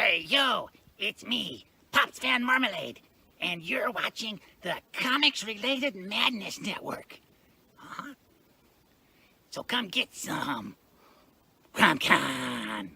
Hey, yo, it's me, Pops Van Marmalade, and you're watching the Comics-Related Madness Network. Uh-huh. So come get some. CromCon.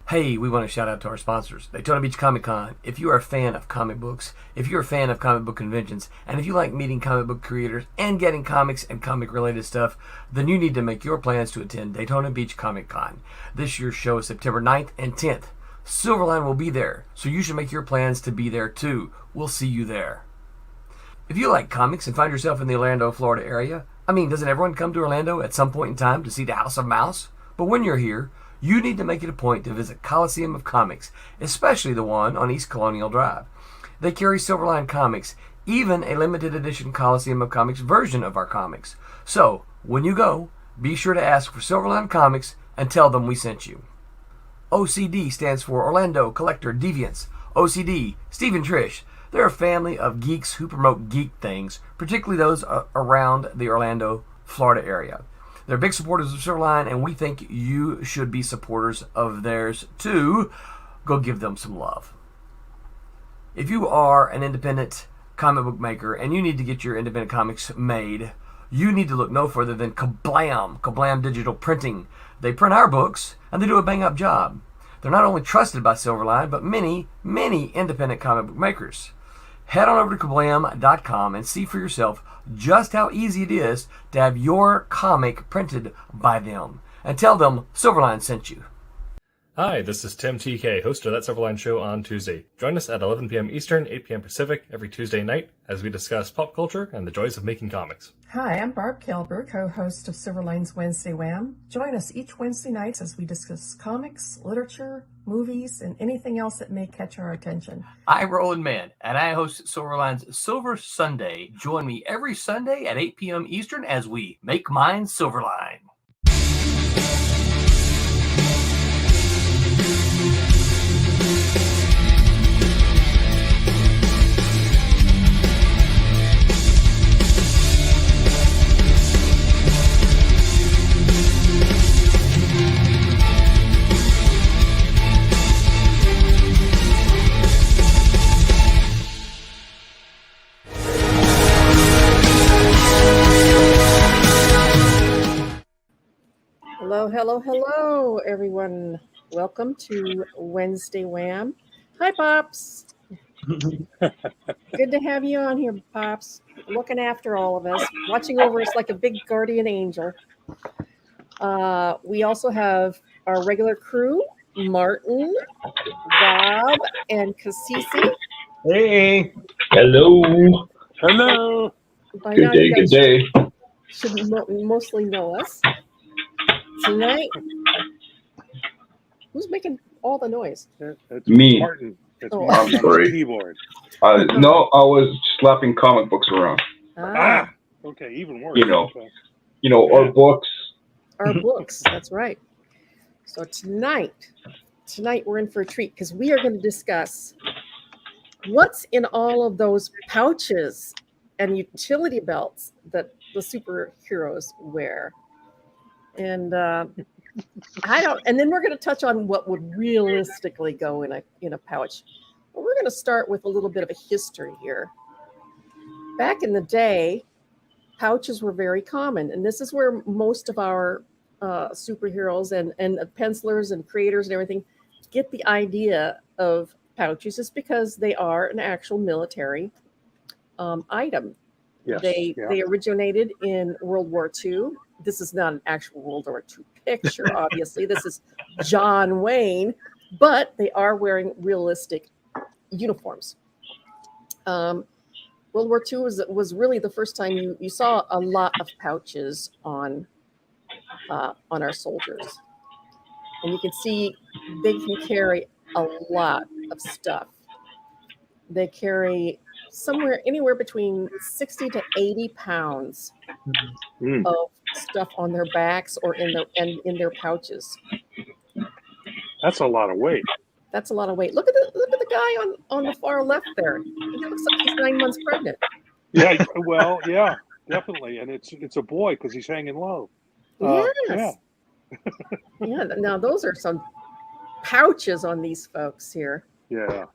Hey, we want to shout out to our sponsors, Daytona Beach Comic Con. If you are a fan of comic books, if you're a fan of comic book conventions, and if you like meeting comic book creators and getting comics and comic-related stuff, then you need to make your plans to attend Daytona Beach Comic Con. This year's show is September 9th and 10th. Silverline will be there, so you should make your plans to be there too. We'll see you there. If you like comics and find yourself in the Orlando, Florida area, doesn't everyone come to Orlando at some point in time to see the House of Mouse? But when you're here, you need to make it a point to visit Coliseum of Comics, especially the one on East Colonial Drive. They carry Silverline Comics, even a limited edition Coliseum of Comics version of our comics. So, when you go, be sure to ask for Silverline Comics and tell them we sent you. OCD stands for Orlando Collector Deviants. OCD, Steve and Trish, they're a family of geeks who promote geek things, particularly those around the Orlando, Florida area. They're big supporters of Silverline, and we think you should be supporters of theirs too. Go give them some love. If you are an independent comic book maker and you need to get your independent comics made, you need to look no further than Kablam Digital Printing. They print our books, and they do a bang-up job. They're not only trusted by Silverline, but many, many independent comic book makers. Head on over to kablam.com and see for yourself just how easy it is to have your comic printed by them. And tell them Silverline sent you. Hi, this is Tim TK, host of That Silverline Show on Tuesday. Join us at 11 p.m. Eastern, 8 p.m. Pacific every Tuesday night as we discuss pop culture and the joys of making comics. Hi, I'm Barb Kilber, co-host of Silverline's Wednesday Wham. Join us each Wednesday night as we discuss comics, literature, movies, and anything else that may catch our attention. I'm Roland Mann, and I host Silverline's Silver Sunday. Join me every Sunday at 8 p.m. Eastern as we make mine Silverline. Hello, everyone. Welcome to Wednesday Wham. Hi, Pops. Good to have you on here, Pops. Looking after all of us, watching over us like a big guardian angel. We also have our regular crew, Martin, Rob, and Cassisi. Hey. Hello. Hello. By Good now, day, you good guys day. should mostly know us. Tonight, who's making all the noise? It's Me. Martin. It's Oh. Martin on Sorry. the keyboard. No, I was slapping comic books around. Okay, even worse. You know. Okay. Our books. Our books, that's right. So tonight we're in for a treat because we are going to discuss what's in all of those pouches and utility belts that the superheroes wear. And and then we're going to touch on what would realistically go in a pouch. But we're going to start with a little bit of a history here. Back in the day, pouches were very common, and this is where most of our superheroes and pencilers and creators and everything get the idea of pouches, is because they are an actual military item. Yes. They originated in World War II. This is not an actual World War II picture, obviously. This is John Wayne, but they are wearing realistic uniforms. World War II was really the first time you saw a lot of pouches on our soldiers. And you can see they can carry a lot of stuff. They carry anywhere between 60 to 80 pounds of stuff on their backs or in their pouches. That's a lot of weight. That's a lot of weight. Look at the guy on the far left there. He looks like he's 9 months pregnant. Yeah, well, yeah, definitely. And it's a boy because he's hanging low. Yes. Yeah. Yeah, now those are some pouches on these folks here. Yeah.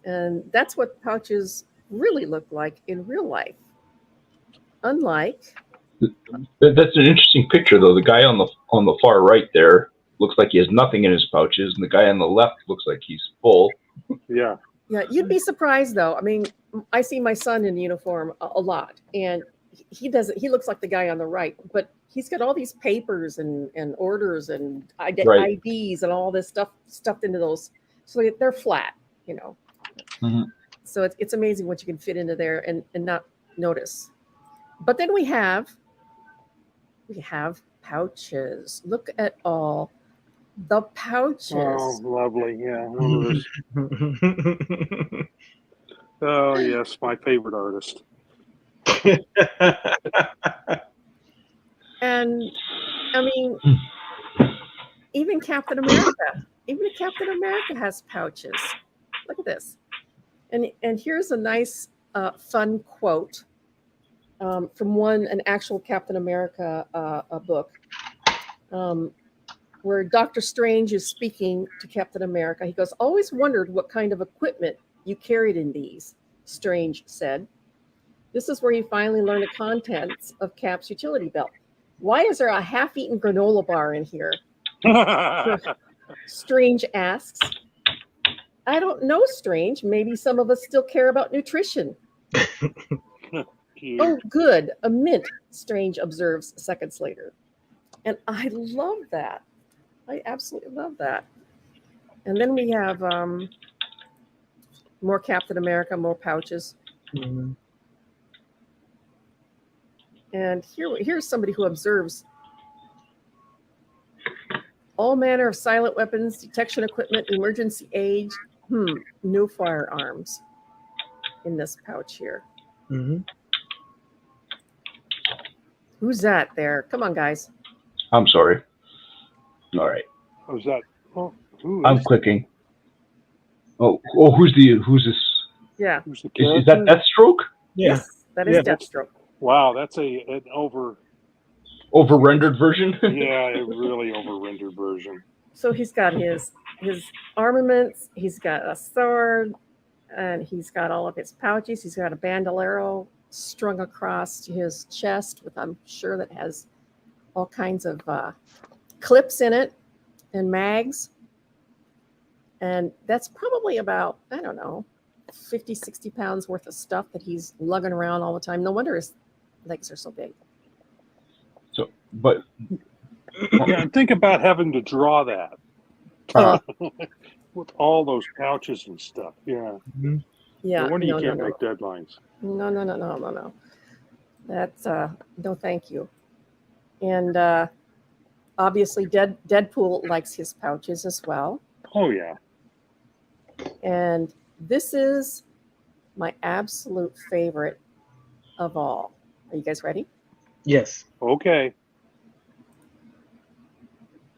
And that's what pouches really look like in real life. Unlike, That's an interesting picture, though. The guy on the far right there looks like he has nothing in his pouches, and the guy on the left looks like he's full. Yeah. yeah, you'd be surprised though. I mean, I see my son in uniform a lot, and he doesn't. He looks like the guy on the right, but he's got all these papers and orders and Right. IDs and all this stuff stuffed into those. So they're flat, you know. Mhm. So it's amazing what you can fit into there and not notice. But then we have pouches. Look at all the pouches. Oh, lovely. Yeah. One of those- Oh, yes, my favorite artist. And I mean, even Captain America has pouches. Look at this. And here's a nice, fun quote from an actual Captain America book, where Dr. Strange is speaking to Captain America. He goes, "Always wondered what kind of equipment you carried in these," Strange said. This is where he finally learned the contents of Cap's utility belt. "Why is there a half-eaten granola bar in here?" Strange asks. "I don't know, Strange. Maybe some of us still care about nutrition." Cute. "Oh, good. A mint," Strange observes seconds later. And I love that. I absolutely love that. And then we have more Captain America, more pouches. Mhm. And here's somebody who observes all manner of silent weapons, detection equipment, emergency aid. No firearms in this pouch here. Mhm. Who's that there? Come on, guys. I'm sorry. All right, Was that? Oh, who I'm is, clicking. Oh, who's this? Yeah. who's the Is character? that Deathstroke? Yeah. Yes, that is Yeah. Deathstroke. Wow, that's an Over-rendered version? yeah, a really over-rendered version. So he's got his armaments, he's got a sword, and he's got all of his pouches. He's got a bandolero strung across his chest with, I'm sure, that has all kinds of clips in it and mags. And that's probably about, I don't know, 50, 60 pounds worth of stuff that he's lugging around all the time. No wonder his legs are so big. So, but Yeah, and think about having to draw that Uh, with all those pouches and stuff. Yeah. Mhm. yeah. No wonder you no, can't no, make deadlines. no. That's no thank you. And obviously Deadpool likes his pouches as well. Oh, yeah. And this is my absolute favorite of all. Are you guys ready? Yes. Okay.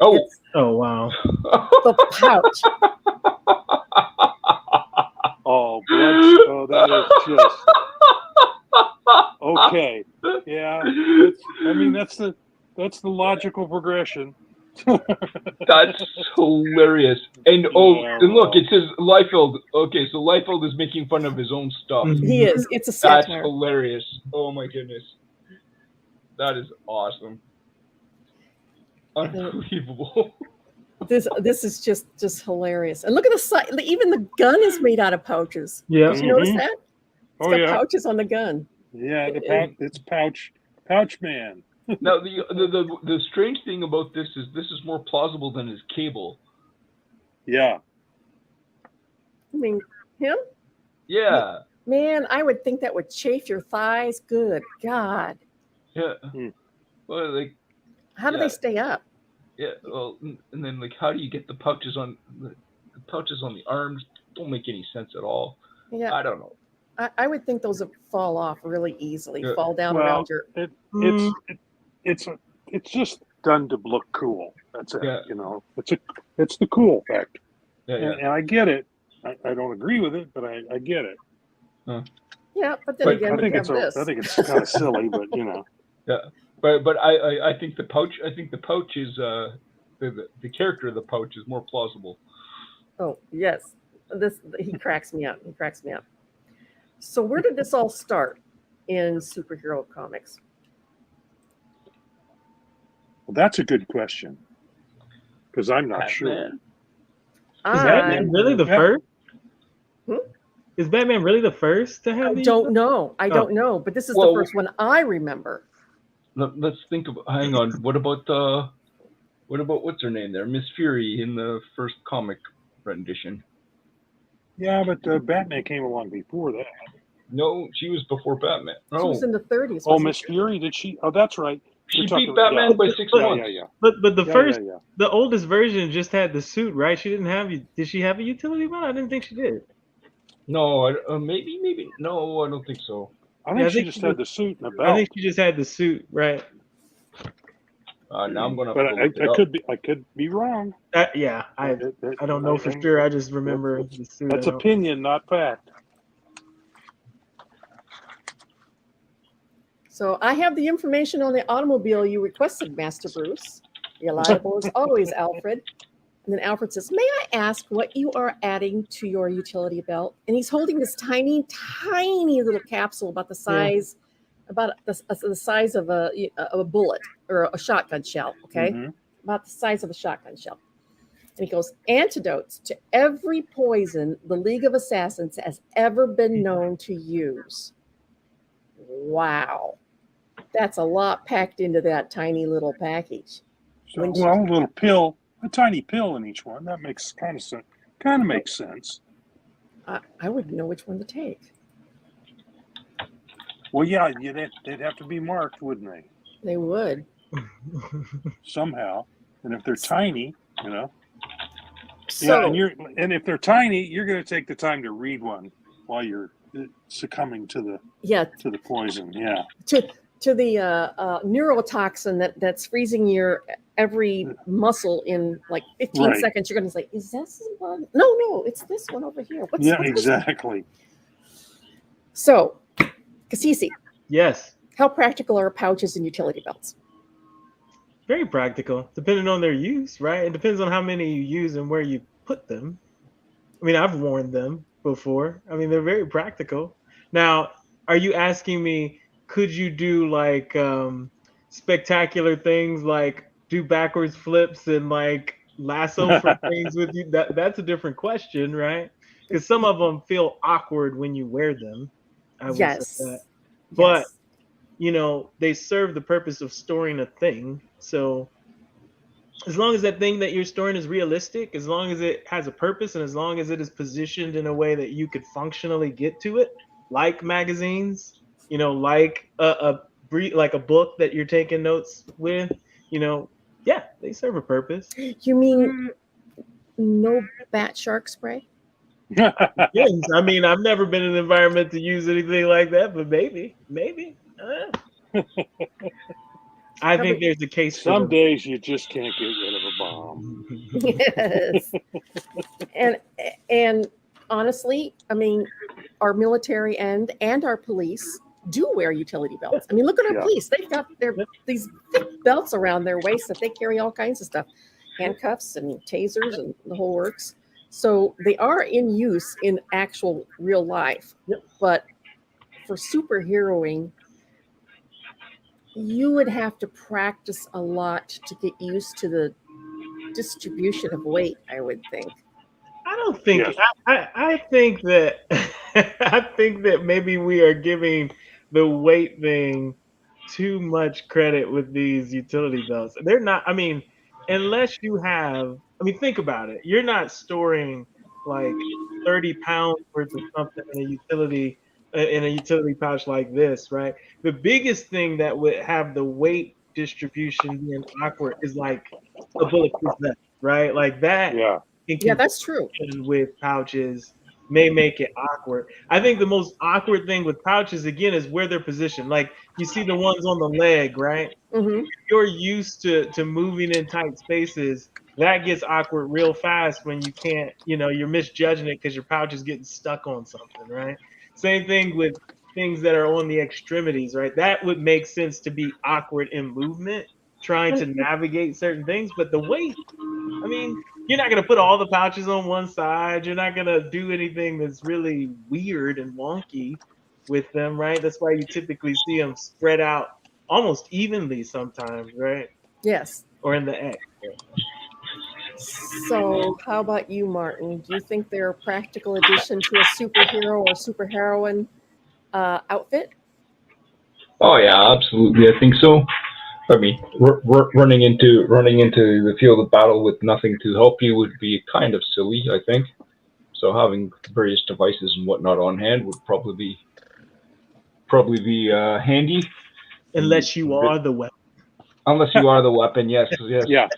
oh, It's Oh wow. the pouch. Oh, blood. Oh, that is just okay. Yeah. That's the logical progression. that's hilarious. And Yeah. and look, it says Lifel. Okay, so Lifel is making fun of his own stuff. Mhm. He is. It's a That's satire. hilarious. Oh my goodness. That is awesome. Unbelievable. This is just hilarious. And look at the side. Even the gun is made out of pouches. Yeah. Did you notice Mhm. that? It's Oh, got yeah. pouches on the gun. Yeah, it's pouch man. Now the strange thing about this is more plausible than his cable. Yeah. I mean, him? Yeah. Man, I would think that would chafe your thighs. Good God. Yeah. Hmm. Well, like, How do Yeah. they stay up? yeah. Well, and then like, how do you get the pouches on the the arms? Don't make any sense at all. Yeah, I don't know. I would think those would fall off really easily, Yeah. fall down Well, around your. It's just done to look cool. That's it. Yeah. You know, it's the cool factor. Yeah, yeah. And I get it. I don't agree with it, but I get it. Yeah, but then But again, I we think have this. it's kind of silly, but you know. Yeah. But I think the pouch. I think the pouch is the character of the pouch is more plausible. Oh yes, he cracks me up. He cracks me up. So where did this all start in superhero comics? Well, that's a good question because I'm not sure. Batman. Is Batman really the first? Is Batman really the first to have I these? don't know. I don't know, but this is the first one I remember. Let's think of. Hang on. What about what's her name there, Miss Fury in the first comic rendition? Yeah, but Batman came along before that. No, she was before Batman. No. She was in the 30s. Oh, Miss Fury, did she? Oh, that's right. She beat Batman by 6 months. Yeah. But the first, the oldest version just had the suit, right? She didn't have. Did she have a utility belt? I didn't think she did. No, maybe. No, I don't think so. I think she just had the suit and the belt. I think she just had the suit, right? Now I'm gonna. But I could be wrong. Yeah, I don't know for sure. I just remember the suit. That's opinion, not fact. So I have the information on the automobile you requested, Master Bruce. Reliable as always, Alfred. And then Alfred says, "May I ask what you are adding to your utility belt?" And he's holding this tiny, tiny little capsule about the size, about the size of a bullet or a shotgun shell. Okay, about the size of a shotgun shell. And he goes, "Antidotes to every poison the League of Assassins has ever been known to use." Wow, that's a lot packed into that tiny little package. So, a little pill. A tiny pill in each one. That makes kind of sense. Kind of makes sense. I wouldn't know which one to take. Well, yeah, they'd have to be marked, wouldn't they? They would. Somehow. And if they're tiny, So, and if they're tiny, you're going to take the time to read one while you're succumbing to the poison. Yeah. To the neurotoxin that's freezing your every muscle in like 15 seconds. You're going to say, "Is this one? No, it's this one over here." What's exactly. So, Cassisi. Yes. How practical are pouches and utility belts? Very practical, depending on their use, right? It depends on how many you use and where you put them. I mean, I've worn them before. I mean, they're very practical. Now, are you asking me, could you do like spectacular things like do backwards flips and like lasso for things with you? That's a different question, right? Because some of them feel awkward when you wear them. I would say that. But they serve the purpose of storing a thing. So as long as that thing that you're storing is realistic, as long as it has a purpose, and as long as it is positioned in a way that you could functionally get to it, like magazines, like a book that you're taking notes with, they serve a purpose. You mean no bat shark spray? Yes, I mean, I've never been in an environment to use anything like that, but maybe. I think there's a case. Some days you just can't get rid of a bomb. Yes. and honestly, I mean, our military and our police do wear utility belts. I mean, look at our police. They've got these thick belts around their waist that they carry all kinds of stuff, handcuffs and tasers and the whole works. So they are in use in actual real life. But for superheroing, you would have to practice a lot to get used to the distribution of weight, I would think. I don't think I think that I think that maybe we are giving the weight thing too much credit with these utility belts. They're not, I mean, unless you have, I mean, think about it. You're not storing like 30 pounds worth of something in a utility pouch like this, right? The biggest thing that would have the weight distribution being awkward is like a bulletproof vest, right? Like that. Yeah, that's true. With pouches may make it awkward. I think the most awkward thing with pouches, again, is where they're positioned. Like you see the ones on the leg, right? Mm-hmm. You're used to moving in tight spaces. That gets awkward real fast when you can't, you're misjudging it because your pouch is getting stuck on something, right? Same thing with things that are on the extremities, right? That would make sense to be awkward in movement, trying to navigate certain things. But the weight, I mean, you're not going to put all the pouches on one side. You're not going to do anything that's really weird and wonky with them, right? That's why you typically see them spread out almost evenly sometimes, right? Yes. Or in the X. So, how about you, Martin? Do you think they're a practical addition to a superhero or superheroine outfit? Oh yeah, absolutely. I think so. I mean, running into the field of battle with nothing to help you would be kind of silly, I think. So having various devices and whatnot on hand would probably be handy. Unless you are the weapon. Unless you are the weapon, yes. Yeah.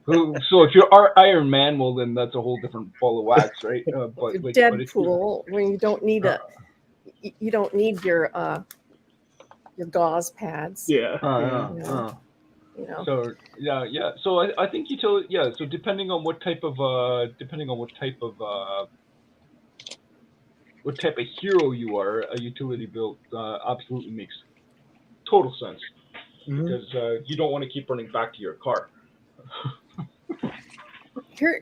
So if you're Iron Man, well, then that's a whole different ball of wax, right? But Deadpool, when you don't need your gauze pads. Yeah. You know. So yeah. So I think utility. Yeah. So depending on what type of hero you are, a utility belt absolutely makes total sense, because you don't want to keep running back to your car.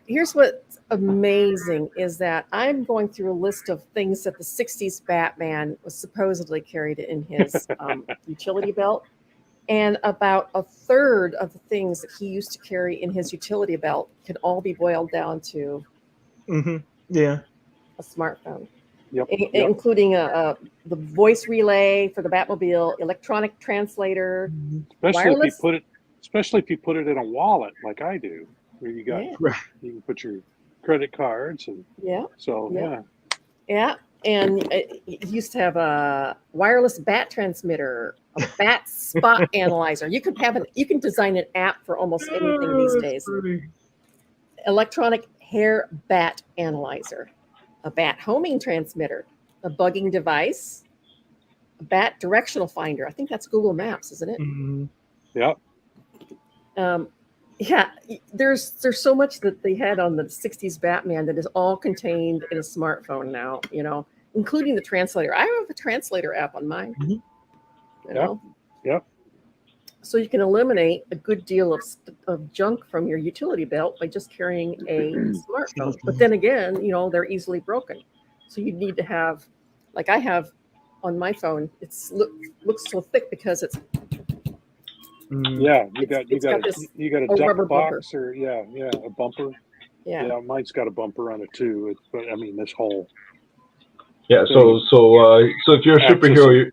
Here's what's amazing is that I'm going through a list of things that the 60s Batman was supposedly carried in his utility belt. And about a third of the things that he used to carry in his utility belt can all be boiled down to a smartphone. Yep. Including the voice relay for the Batmobile, electronic translator, especially if you put it in a wallet like I do, where you got you can put your credit cards and and he used to have a wireless bat transmitter, a bat spot analyzer. You can design an app for almost anything these days. Electronic hair bat analyzer, a bat homing transmitter, a bugging device, a bat directional finder. I think that's Google Maps, isn't it? Yep. There's so much that they had on the 60s Batman that is all contained in a smartphone now, including the translator. I have a translator app on mine. Yep. So you can eliminate a good deal of junk from your utility belt by just carrying a smartphone. But then again, they're easily broken. So you need to have, like I have on my phone, looks so thick because it's you got a duck box bumper. or a bumper. Yeah, mine's got a bumper on it too. But I mean, this whole so if you're a superhero,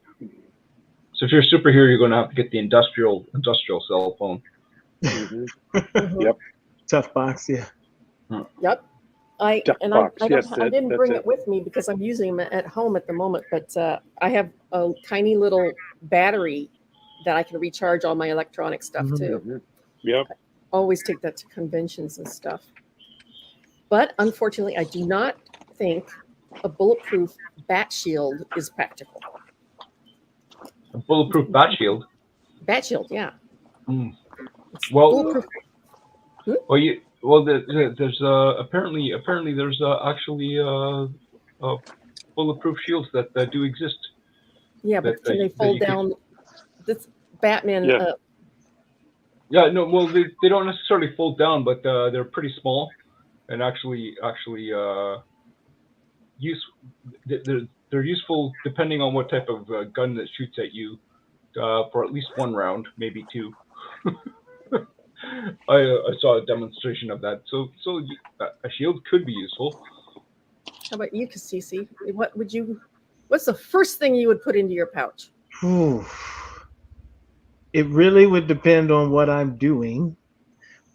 you're going to have to get the industrial cell phone. Yep. Tough box, yeah. Yep. I didn't bring it with me because I'm using them at home at the moment, but I have a tiny little battery that I can recharge all my electronic stuff too. Yep. I always take that to conventions and stuff. But unfortunately, I do not think a bulletproof bat shield is practical. A bulletproof bat shield? Bat shield, yeah. Well, there's apparently there's actually bulletproof shields that do exist. Yeah, but can they fold down? This Batman. They don't necessarily fold down, but they're pretty small, and actually they're useful depending on what type of gun that shoots at you, for at least one round, maybe two. I saw a demonstration of that, so a shield could be useful. How about you, Cassisi? What's the first thing you would put into your pouch? It really would depend on what I'm doing,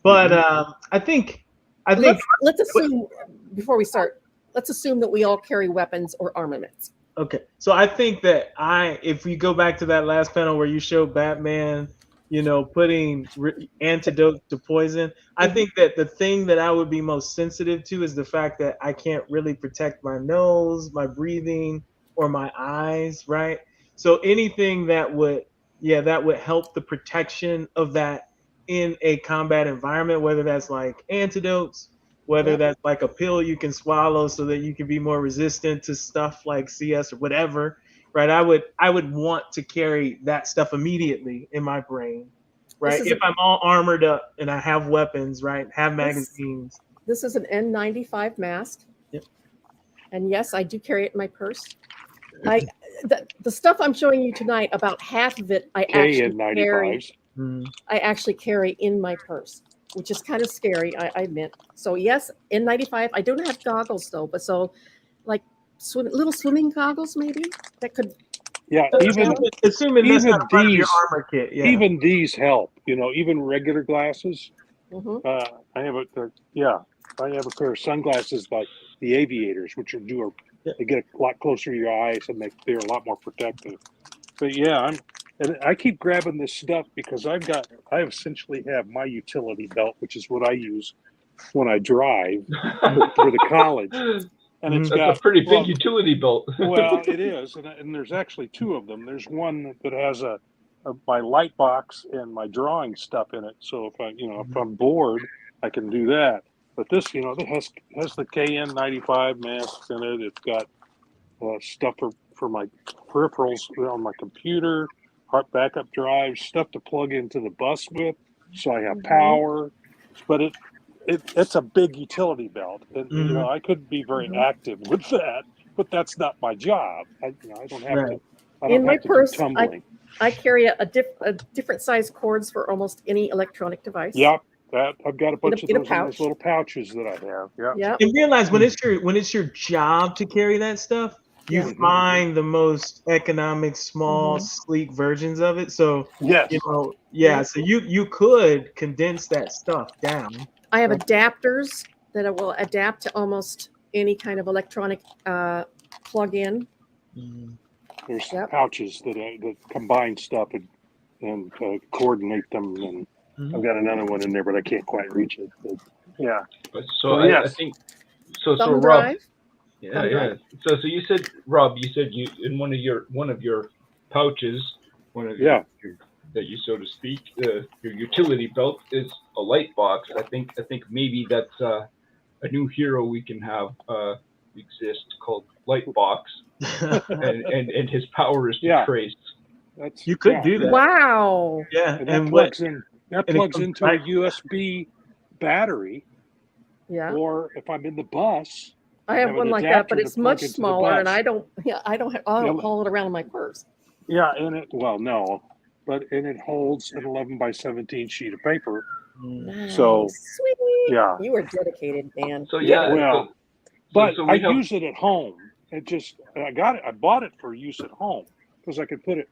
but I think let's assume before we start. Let's assume that we all carry weapons or armaments. Okay, so I think that if we go back to that last panel where you showed Batman, putting antidote to poison, I think that the thing that I would be most sensitive to is the fact that I can't really protect my nose, my breathing, or my eyes, right? So anything that would help the protection of that in a combat environment, whether that's like antidotes, whether that's like a pill you can swallow so that you can be more resistant to stuff like CS or whatever, right? I would want to carry that stuff immediately in my brain, right? If I'm all armored up and I have weapons, right, have magazines. This is an N95 mask. Yep. And yes, I do carry it in my purse. The stuff I'm showing you tonight, about half of it I actually carry in my purse, which is kind of scary, I admit. So yes, N95. I don't have goggles though, but so like little swimming goggles maybe that could. Yeah, assuming that's not part of your armor kit. Yeah. Even these help. Even regular glasses. Mm-hmm. I have a pair of sunglasses like the Aviators, which they get a lot closer to your eyes and they're a lot more protective. But yeah, I keep grabbing this stuff because I essentially have my utility belt, which is what I use when I drive for the college. And it's got a pretty big utility belt. Well, it is, and there's actually two of them. There's one that has my Lightbox and my drawing stuff in it. So if I'm bored, I can do that. But this, it has the KN95 masks in it. It's got stuff for my peripherals on my computer, backup drives, stuff to plug into the bus with, so I have power. But it's a big utility belt, and I could be very active with that, but that's not my job. I don't have to. In my purse, I carry a different size cords for almost any electronic device. Yep. I've got a bunch of those little pouches that I have. Yeah. And realize when it's your job to carry that stuff, you find the most economic, small, sleek versions of it. So so you could condense that stuff down. I have adapters that will adapt to almost any kind of electronic plug-in. There's pouches that combine stuff and coordinate them, and I've got another one in there, but I can't quite reach it. But, yeah. I think so. Rob, drive? So you said, Rob, you in one of your pouches, that you, so to speak, your utility belt is a Lightbox. I think maybe that's a new hero we can have exist called Lightbox, and his power is to trace. You could do that. Wow. Yeah, and that plugs into a USB battery. Yeah. Or if I'm in the bus, I have one like that, but it's much smaller, and I don't haul it around in my purse. Yeah, and it holds an 11 by 17 sheet of paper. Nice. So sweet. Yeah, you are dedicated, man. So yeah, I use it at home. I bought it for use at home because I could put it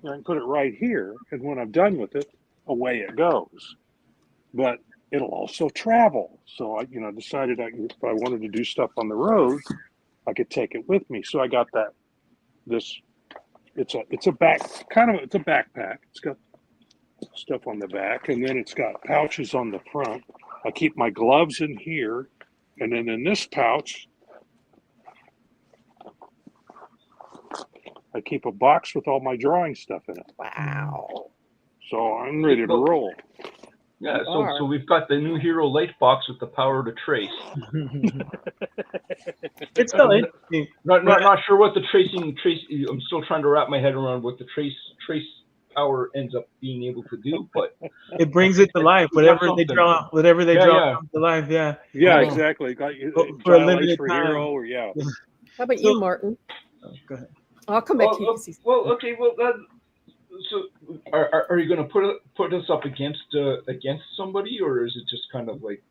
right here, and when I'm done with it, away it goes. But it'll also travel. So I decided if I wanted to do stuff on the road, I could take it with me. So I got this. It's a backpack. It's got stuff on the back, and then it's got pouches on the front. I keep my gloves in here, and then in this pouch, I keep a box with all my drawing stuff in it. Wow. So I'm ready to roll. Yeah, so we've got the new hero Lightbox with the power to trace. It's still interesting. Not sure what the trace. I'm still trying to wrap my head around what the trace power ends up being able to do, but it brings it to life. Whatever they draw comes to life. Yeah. Yeah, exactly. For a limited for time. hero, or How about you, Martin? Go ahead. I'll come back to you. So are you going to put us up against somebody, or is it just kind of like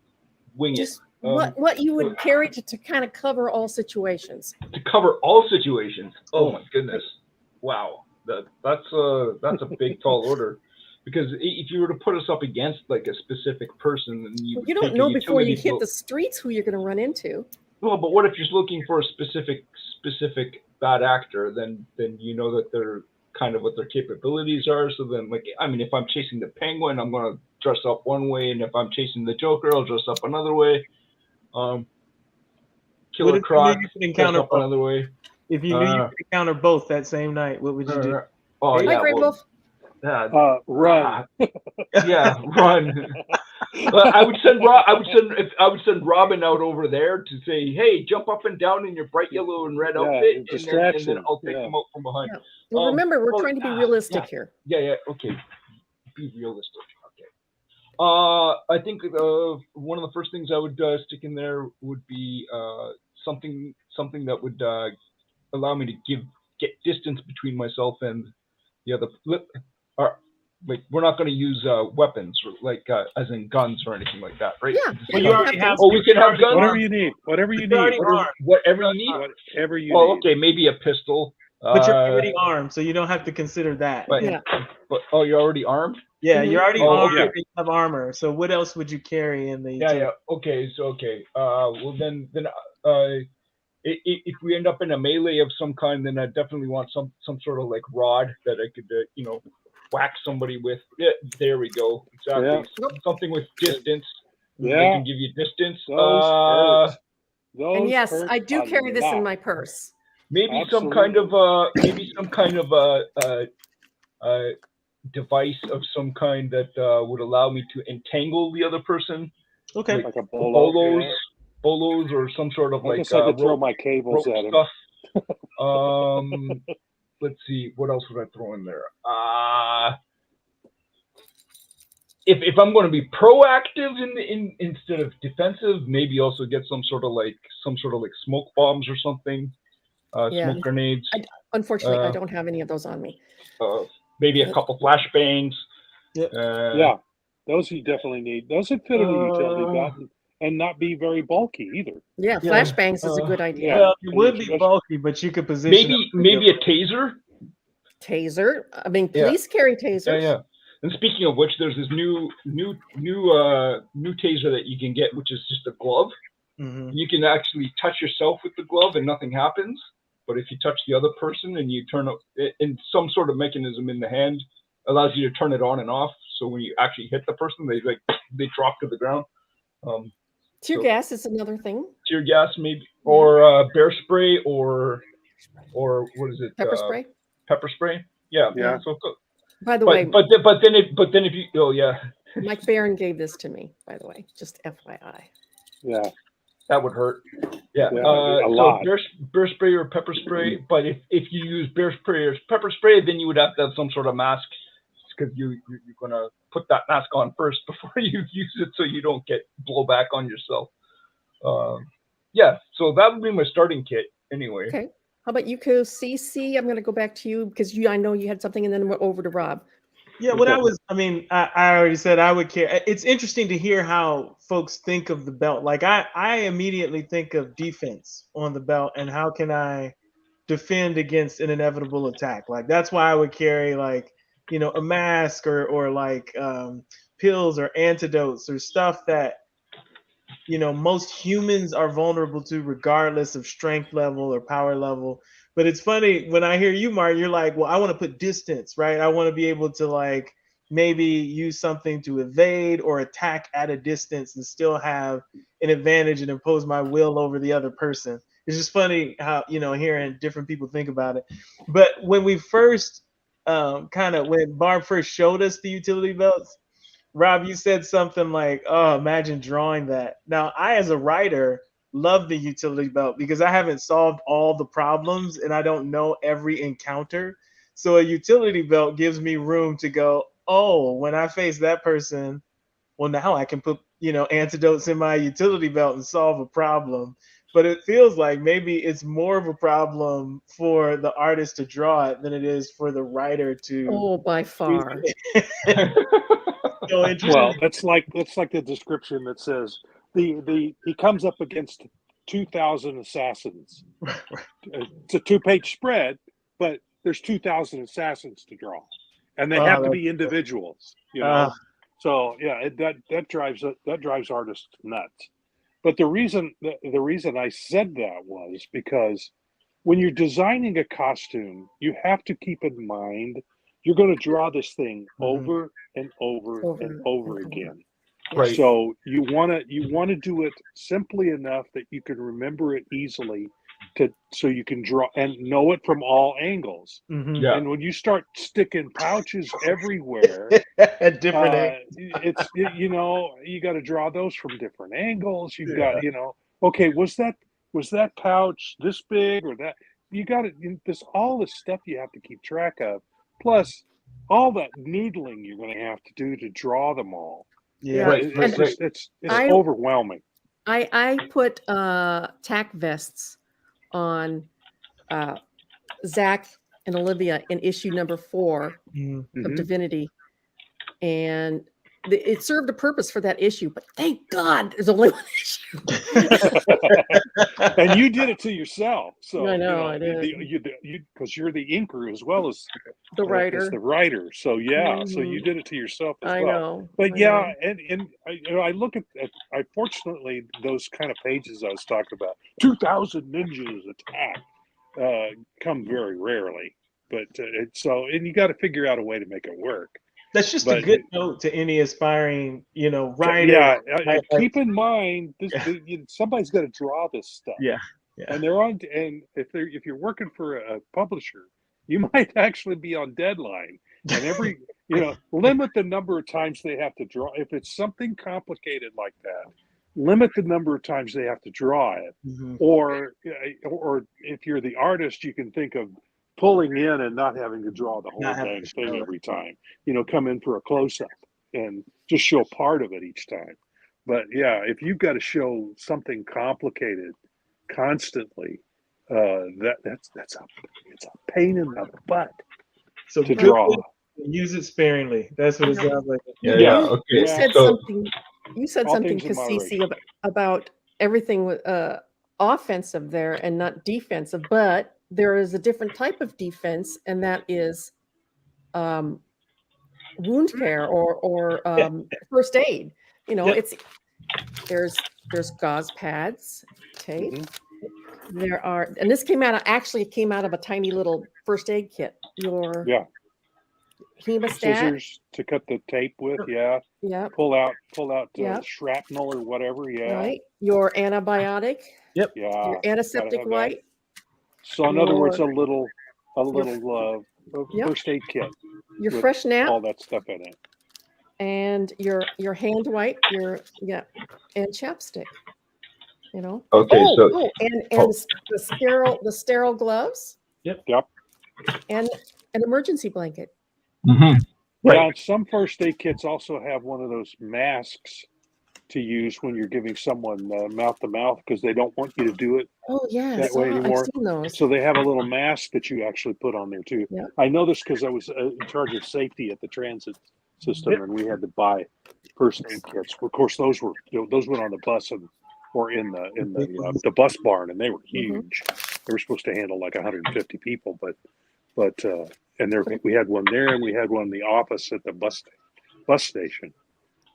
wing it? What you would carry to kind of cover all situations. To cover all situations. Oh my goodness! Wow, that's a big tall order. Because if you were to put us up against like a specific person, then you don't know before you hit the streets who you're going to run into. Well, but what if you're looking for a specific bad actor? Then you know that they're kind of what their capabilities are. So then, if I'm chasing the Penguin, I'm going to dress up one way, and if I'm chasing the Joker, I'll dress up another way. Killer Croc, dress up another way. If you knew you could encounter both that same night, what would you do? Hi, Great Wolf. Run. Yeah, run. I would send Robin out over there to say, "Hey, jump up and down in your bright yellow and red outfit, and then I'll take them out from behind." Yeah. Well, remember, we're trying to be realistic here. Yeah. Okay, be realistic. Okay. I think one of the first things I would stick in there would be something that would allow me to get distance between myself and the other. Like, we're not going to use weapons, like as in guns or anything like that, right? Yeah. Well, you already have. Oh, we can have guns. Whatever you need. Whatever you need. Whatever you need. Whatever you Oh, need. okay, maybe a pistol. But you're already armed, so you don't have to consider that. But, Yeah. but you're already armed. Yeah, you're already armed. yeah. And you have armor. So what else would you carry in the? Yeah. Okay. Well, then if we end up in a melee of some kind, then I definitely want some sort of like rod that I could whack somebody with. Yeah, there we go. Exactly. Yeah. Something with distance. Yeah. They can give you distance. Those And yes, hurt I do a carry this in lot. my purse. Maybe Absolutely. some kind of device of some kind that would allow me to entangle the other person. Okay. Like a bolo. Bolos or some sort of I like guess I could throw rope my cables at him. stuff. Let's see, what else would I throw in there? If I'm going to be proactive in instead of defensive, maybe also get some sort of like smoke bombs or something, smoke grenades. Unfortunately, I don't have any of those on me. Maybe a couple flashbangs. Yeah, those you definitely need. Those would fit in a utility belt and not be very bulky either. Yeah, flashbangs is a good idea. Well, it would be bulky, but you could position. Maybe a taser. Taser. I mean, police carry tasers. Yeah. And speaking of which, there's this new taser that you can get, which is just a glove. Mm-hmm. You can actually touch yourself with the glove and nothing happens. But if you touch the other person and you turn up in some sort of mechanism in the hand, allows you to turn it on and off. So when you actually hit the person, they drop to the ground. Tear gas is another thing. Tear gas, maybe, or bear spray, or what is it? Pepper spray. Pepper spray. Yeah. So, by the way, but then if you Mike Barron gave this to me. By the way, just FYI. Yeah. That would hurt. Yeah. A lot. So bear spray or pepper spray. But if you use bear spray or pepper spray, then you would have to have some sort of mask, because you're gonna put that mask on first before you use it, so you don't get blowback on yourself. So that would be my starting kit anyway. Okay. How about you, CC? I'm going to go back to you because I know you had something, and then we're over to Rob. Yeah, I already said I would care. It's interesting to hear how folks think of the belt. Like I immediately think of defense on the belt and how can I defend against an inevitable attack. Like that's why I would carry like, a mask or like pills or antidotes or stuff that, most humans are vulnerable to regardless of strength level or power level. But it's funny when I hear you, Mark, you're like, well, I want to put distance, right? I want to be able to like maybe use something to evade or attack at a distance and still have an advantage and impose my will over the other person. It's just funny how, hearing different people think about it. But when we first when Barb first showed us the utility belts, Rob, you said something like, oh, imagine drawing that. Now, I, as a writer, love the utility belt because I haven't solved all the problems and I don't know every encounter. So a utility belt gives me room to go, oh, when I face that person, well, now I can put, antidotes in my utility belt and solve a problem. But it feels like maybe it's more of a problem for the artist to draw it than it is for the writer to. Oh, by far. So well, that's like the description that says he comes up against 2,000 assassins. It's a 2-page spread, but there's 2,000 assassins to draw, and they have to be individuals. So yeah, that drives artists nuts. But the reason I said that was because when you're designing a costume, you have to keep in mind you're going to draw this thing over and over and over again. Right. So you want to do it simply enough that you can remember it easily, so you can draw and know it from all angles. Mhm. Yeah. And when you start sticking pouches everywhere, At different angles. you know, you got to draw those from different angles. You've got, you know, okay, was that pouch this big or that? You got it. This all this stuff you have to keep track of, plus all that needling you're going to have to do to draw them all. Yeah. Right, It's right, just, right. it's I- overwhelming. I put tack vests on Zach and Olivia in issue number 4 Mhm. of Mhm. Divinity, and it served a purpose for that issue. But thank God, there's only one issue. And you did it to yourself. So I know, you know, I did. because you're the inker as well as The as writer. the writer. So yeah, so you Mhm. did it to yourself as I well. know. But I yeah, know. and I look at I fortunately those kind of pages I was talking about, 2,000 ninjas attack, come very rarely. But and you got to figure out a way to make it work. That's just But a good note to any aspiring, writer. yeah, right? keep in mind somebody's got to draw this stuff. Yeah. Yeah. And and if you're working for a publisher, you might actually be on deadline. And limit the number of times they have to draw. If it's something complicated like that, limit the number of times they have to draw it. Mhm. Or if you're the artist, you can think of pulling in and not having to draw the whole Not having dang to thing show it. every time. Come in for a close-up and just show part of it each time. But yeah, if you've got to show something complicated constantly, it's a pain in the butt So to good draw. thing, use it sparingly. That's what it sounds like. Yeah, Yeah. okay. You said So, something. You said All something, things in Cassisi, moderation. about everything offensive there and not defensive. But there is a different type of defense, and that is wound care or first aid. Yeah. There's gauze pads, tape. Mhm. There are, and this came out of a tiny little first aid kit. Your Yeah. hemostat. Scissors to cut the tape with. Yeah. Yep. Pull out Yep. shrapnel or whatever. Yeah. Right. Your antibiotic. Yeah. Your gotta antiseptic have that. wipe. So in other words, a Your- little Yep. first aid kit Your with fresh nap. all that stuff in it. And your hand wipe, and chapstick. okay, And the sterile gloves Yep. and an emergency blanket. mhm. Yeah, Right. and some first aid kits also have one of those masks to use when you're giving someone mouth to mouth because they don't want you to do it Oh yeah, that way I've anymore. seen those. So they have a little mask that you actually put on there too. Yep. I know this because I was in charge of safety at the transit system, and we had to buy first aid kits. Of course, those went on the bus or in the bus barn, and they were huge. They were supposed to handle like 150 people, but we had one there, and we had one in the office at the bus station.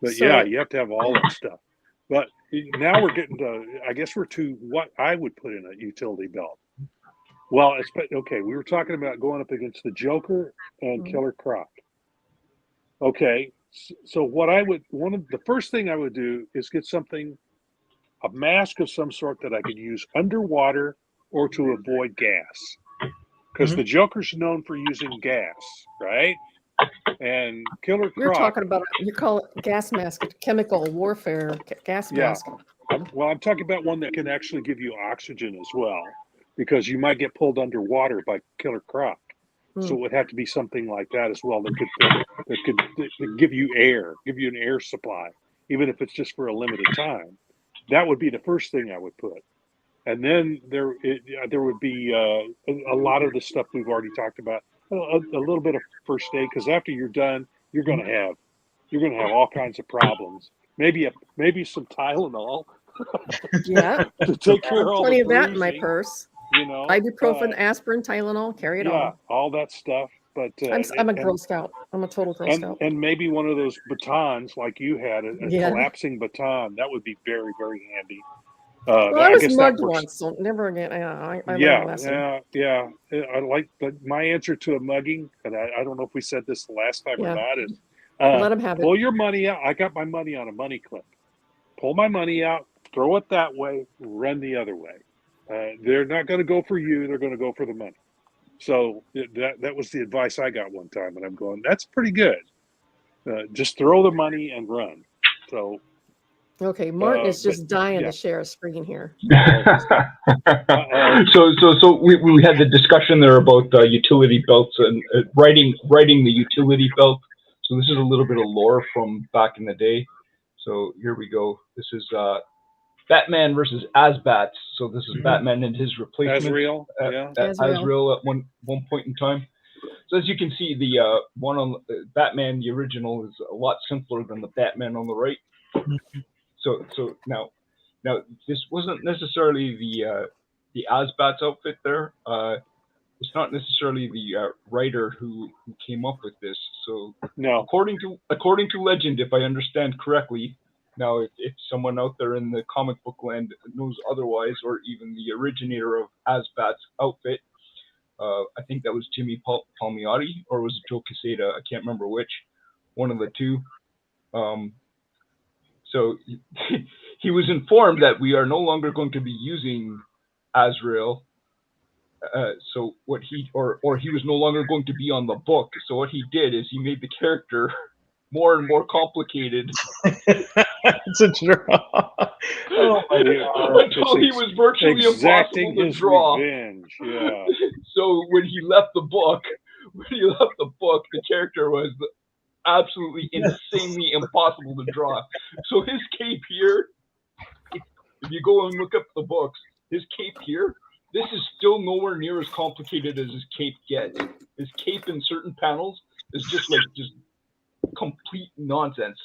But So- yeah, you have to have all that stuff. But now we're getting to, I guess we're to what I would put in a utility belt. Well, okay, we were talking about going up against the Joker and Mhm. Killer Croc. Okay, so one of the first thing I would do is get a mask of some sort that I could use underwater or to avoid gas. Because the Joker's known for using gas, right? And Killer You're Croc. talking about, you call it gas mask, chemical warfare gas Yeah. mask. I'm talking about one that can actually give you oxygen as well, because you might get pulled underwater by Killer Croc. So it would have to be something like that as well that could give you an air supply, even if it's just for a limited time. That would be the first thing I would put. And then there would be a lot of the stuff we've already talked about, a little bit of first aid, because after you're done, you're going to have all kinds of problems. Maybe some Tylenol Yeah. to take care of all Plenty the of that in my bruising, purse. you know. Ibuprofen, aspirin, Tylenol, carry it Yeah, all that stuff. But I'm a Girl Scout. I'm a total Girl Scout. and maybe one of those batons like you had, a Yeah. collapsing baton. That would be very, very handy. Well, I I was guess that mugged works. once, so never again. I learned a lesson. Yeah. I like my answer to a mugging, and I don't know if we said this the last time Yeah. or not. Is Let them have it. pull your money out. I got my money on a money clip. Pull my money out, throw it that way, run the other way. they're not going to go for you. They're going to go for the money. So that was the advice I got one time, and I'm going, that's pretty good. Just throw the money and run. So Okay, Martin is just dying yeah. to share a screen here. So we had the discussion there about utility belts and writing the utility belt. So this is a little bit of lore from back in the day. So here we go. This is Batman versus Azbats. So this is Batman and his replacement. Azrael, Azrael at one point in time. So as you can see, the one on Batman, the original, is a lot simpler than the Batman on the right. So now this wasn't necessarily the Azbats outfit there. It's not necessarily the writer who came up with this. So no, according to legend, if I understand correctly, now if someone out there in the comic book land knows otherwise, or even the originator of Azbats outfit, I think that was Jimmy Palmiotti, or was it Joe Quesada? I can't remember which. One of the two. So he was informed that we are no longer going to be using Azrael. So what he was no longer going to be on the book. So what he did is he made the character more and more complicated. It's a draw. Oh my God. Until he was virtually impossible to draw. Revenge. Yeah. So when he left the book, the character was absolutely insanely impossible to draw. So his cape here, if you go and look up the books, his cape here, this is still nowhere near as complicated as his cape gets. His cape in certain panels is just complete nonsense.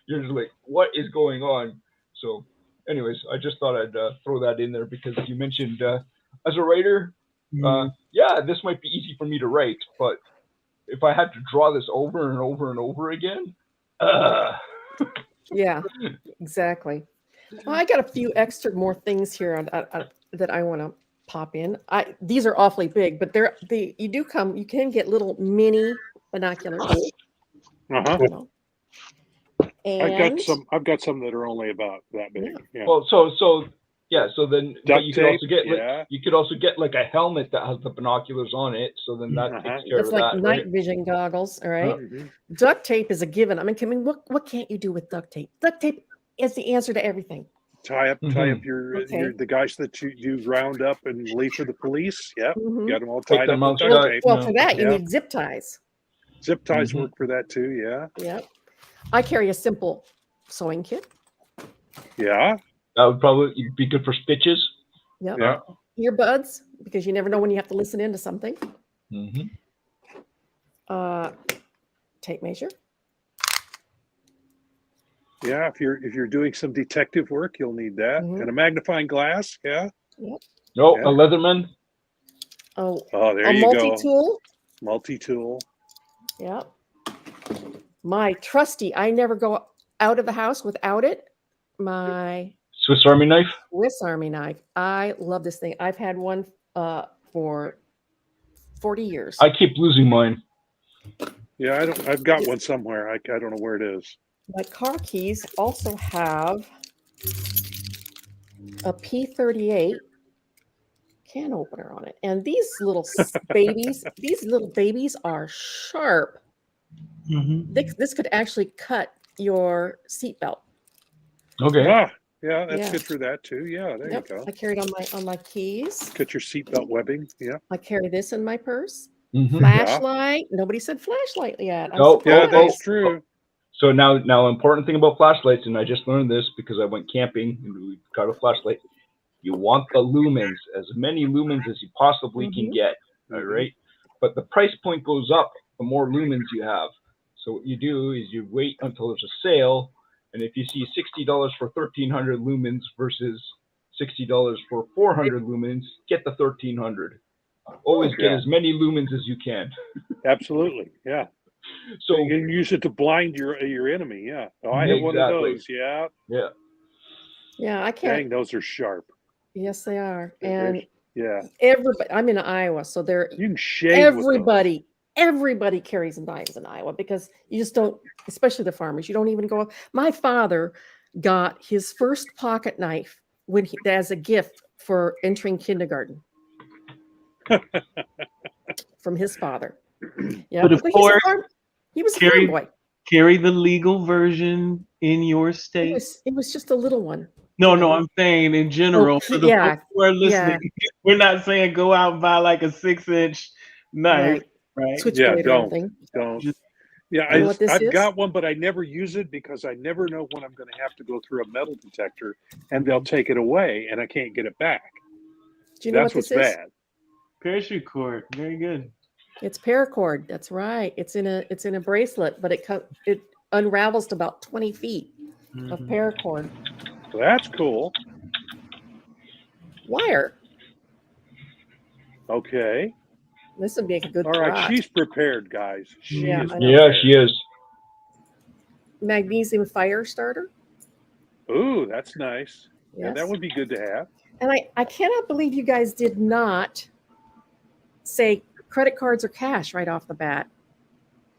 You're just like, what is going on? So anyways, I just thought I'd throw that in there because you mentioned as a writer, yeah, this might be easy for me to write, but if I had to draw this over and over and over again, Yeah, exactly. Well, I got a few more things here that I want to pop in. These are awfully big, but you can get little mini binoculars. Uh-huh. And I've got some that are only about that big. Yeah. Well, so then Duct you tape, could also get like a helmet that has the binoculars on it. So then that takes care it's of like that. night Right? vision goggles. All right. Mm-hmm. Duct tape is a given. I mean, what can't you do with duct tape? Duct tape is the answer to everything. Tie up Okay. the guys that you round up and leave for the police. Yep. Mhm. Got them all Take tied them up with out. duct tape. Well, for that you Yeah. need zip ties. Zip ties work for that too. Yeah. Yep. I carry a simple sewing kit. Yeah. That would probably be good for stitches. Yep. Yeah. Earbuds, because you never know when you have to listen into something. Mm-hmm. Tape measure. Yeah. If you're doing some detective work, you'll need that, Mhm. and a magnifying glass. Yeah. Yep. Oh, Yeah. a Leatherman. Oh, Oh, there a you go. multi-tool. Multi-tool. Yep. My trusty, I never go out of the house without it. My Swiss Army knife. Swiss Army knife. I love this thing. I've had one for 40 years. I keep losing mine. Yeah, I've got one somewhere. I don't know where it is. My car keys also have a P38 can opener on it. And these little babies are sharp. Mm-hmm. This could actually cut your seatbelt. Okay. Yeah, that's Yeah. good for that too. Yeah, there Yep. you go. I carry it on my keys. Cut your seatbelt webbing. Yeah. I carry this in my purse. Mm-hmm. Flashlight. Nobody said flashlight yet. I'm Oh, Yeah, surprised. that's true. So now important thing about flashlights, and I just learned this because I went camping and we got a flashlight. You want the lumens, as many lumens as you possibly can get. All right. But the price point goes up the more lumens you have. So what you do is you wait until there's a sale, and if you see $60 for 1,300 lumens versus $60 for 400 lumens, get the 1,300. Always get as many lumens as you can. Absolutely. Yeah. So you can use it to blind your enemy. Yeah. Oh, I have one of those. Yeah. Yeah. Yeah, I can't. Dang, those are sharp. Yes, they are. They're- And Yeah. everybody, I'm in Iowa, so You can shave with those. everybody carries knives in Iowa because you just don't, especially the farmers, you don't even go. My father got his first pocket knife as a gift for entering kindergarten from his father. Yeah, But of course, he was a carry- farm boy. Carry the legal version in your state. It was just a little one. No, I'm saying in general for the folks who are listening. We're not saying go out and buy like a 6-inch knife, right? Switchblade or anything. Don't. Just- Yeah, I've got one, but I never use it because I never know when I'm going to have to go through a metal detector, and they'll take it away, and I can't get it back. Do you know That's what this what's is? bad. Parachute cord, very good. It's paracord. That's right. It's in a bracelet, but it unravels to about 20 feet of paracord. That's cool. Wire. Okay. This would make a good All right. garage. She's prepared, guys. She is. Yeah, she is. Magnesium fire starter. Ooh, that's nice. Yes. Yeah, that would be good to have. And I cannot believe you guys did not say credit cards or cash right off the bat.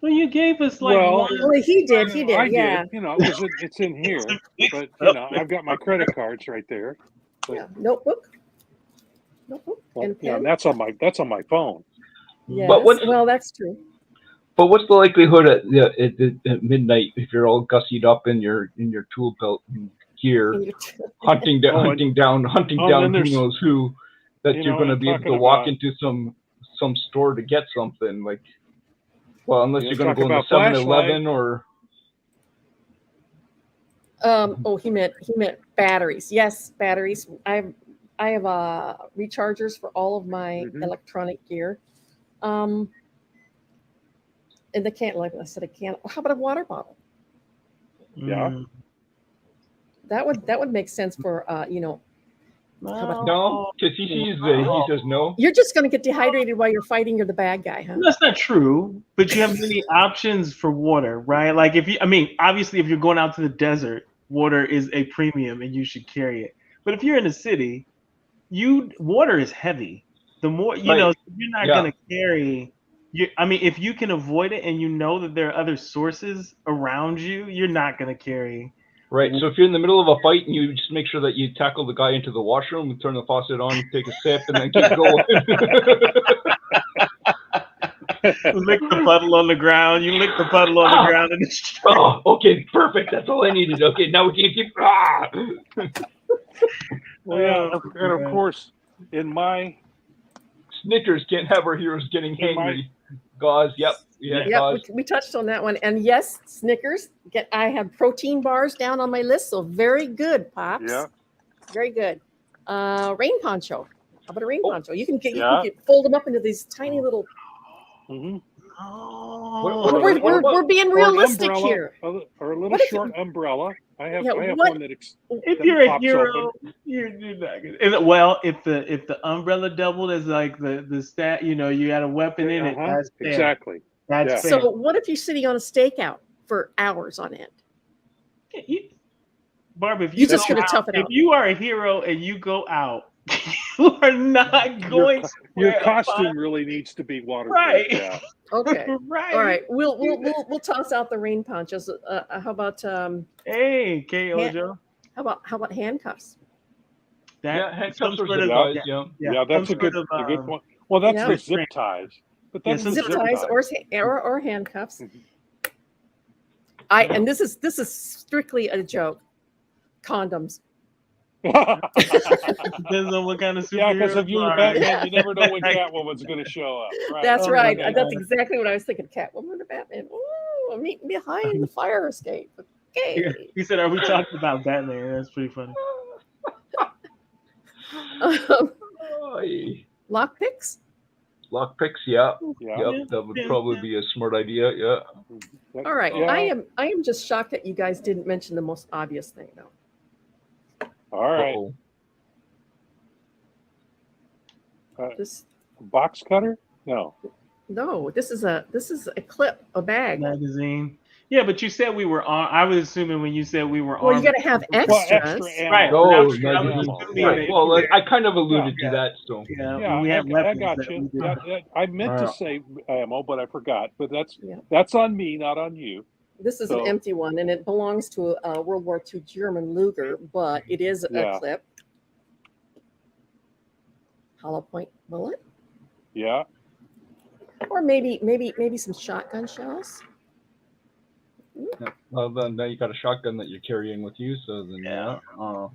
Well, you gave us like Well, one. Well, he did. I Yeah. did, because it's in here. But, I've got my credit cards right there. But, Yeah. Notebook. well, And yeah, pen. that's on my phone. Yes. But Well, that's true. But what's the likelihood at midnight if you're all gussied up in your tool belt and gear, And hunting down then who there's- knows who, that you're going to be able to talking walk about- into some store to get something like. Well, unless Yeah, you're going to talk go into about 7-Eleven or. he meant batteries. Yes, batteries. I have rechargers for all of my electronic gear. And the can't, like I said, how about a water bottle? Yeah. That would make sense for No, because he says no. You're just going to get dehydrated while you're fighting. You're the bad guy, huh? That's not true, but you have many options for water, right? Like obviously if you're going out to the desert, water is a premium and you should carry it. But if you're in a city, water is heavy. The more, you're not going to carry. If you can avoid it and you know that there are other sources around you, you're not going to carry. Right. So if you're in the middle of a fight and you just make sure that you tackle the guy into the washroom and turn the faucet on, take a sip, and then keep going. Lick the puddle on the ground. You lick the puddle on the ground, and it's. Oh, okay, perfect. That's all I needed. Okay, now we can keep. Well, and of course, in my Snickers can't have our heroes getting hangry. Gauze, yep. Yeah, gauze. We touched on that one. And yes, Snickers. I have protein bars down on my list, so very good, Pops. Yeah. Very good. Rain poncho. How about a rain poncho? You can fold them up into these tiny little. Oh, We're being realistic here. Or a little short umbrella. I have one that. If you're a hero, you're not good. And if the umbrella doubled as like the stat, you had a weapon in it. That's fair. Exactly. That's fair. So what if you're sitting on a stakeout for hours on end? Barb, if you're just going to tough it out. If you are a hero and you go out, you are not going. Your costume really needs to be waterproof. Right. Yeah. Okay. Right. All right. We'll toss out the rain ponchos. How about Hey, Joe. How about handcuffs? Handcuffs are sort of guys. Yeah, that's a good one. Well, that's the zip ties. But that's zip ties or handcuffs. And this is strictly a joke. Condoms. Depends on what kind of superhero. Yeah, because if you're Batman, you never know when Catwoman's going to show up. Right. That's right. That's exactly what I was thinking. Catwoman or Batman. Ooh, I'm meeting behind the fire escape. Okay. He said, "Are we talking about Batman?" That's pretty funny. Lockpicks. Lockpicks, yeah. That would probably be a smart idea. Yeah. All right. Yeah. I am just shocked that you guys didn't mention the most obvious thing, though. All right. This box cutter? No. No. This is a clip, a bag. Magazine. Yeah, but you said we were on. I was assuming when you said we were on. Well, you got to have extras. Right. Well, I kind of alluded to that. So yeah, we have I got you. I meant to say ammo, but I forgot. But that's on me, not on you. This is an empty one, and it belongs to a World War II German Luger, but it is a clip. hollow point bullet, Yeah. or maybe some shotgun shells. Yeah. Well, then now you got a shotgun that you're carrying with you, so then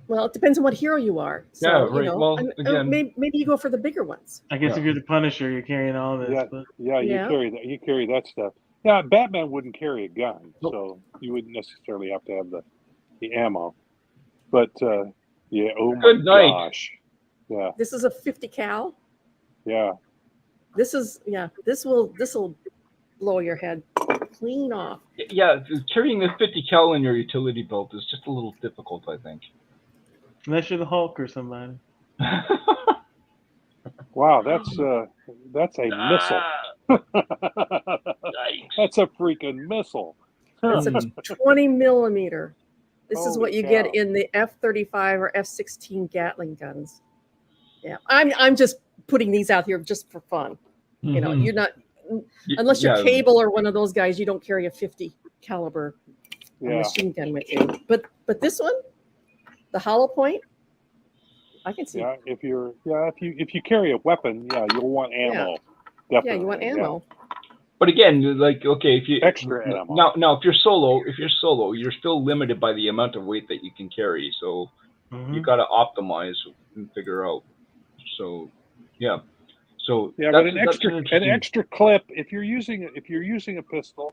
Well, it depends on what hero you are. So, Yeah, right. Well, and again- maybe you go for the bigger ones. I guess Yeah. if you're the Punisher, you're carrying all this. Yeah, But yeah, you Yeah. carry that. You carry that stuff. Yeah, Batman wouldn't carry a gun, Nope. so you wouldn't necessarily have to have the ammo. But yeah, oh Good my night. gosh, yeah, This is a 50 cal. yeah, This will blow your head clean off. Yeah, carrying the 50 cal in your utility belt is just a little difficult, I think. unless you're the Hulk or somebody. wow, that's a missile. That's a freaking missile. That's a 20 millimeter. This is Holy what you cow. get in the F-35 or F-16 Gatling guns. Yeah, I'm just putting these out here just for fun. You know, Mhm. you're not unless you're Yeah. Cable or one of those guys. You don't carry a 50 caliber Yeah, machine gun with you. But this one, the hollow point, I can see. yeah. If you carry a weapon, yeah, you'll want ammo. Yeah, Definitely. you want ammo. But again, like, okay, if you Extra ammo. now if you're solo, you're still limited by the amount of weight that you can carry. So Mhm. you got to optimize and figure out. So yeah, so Yeah, that's- but an that's interesting- extra clip. If you're using a pistol,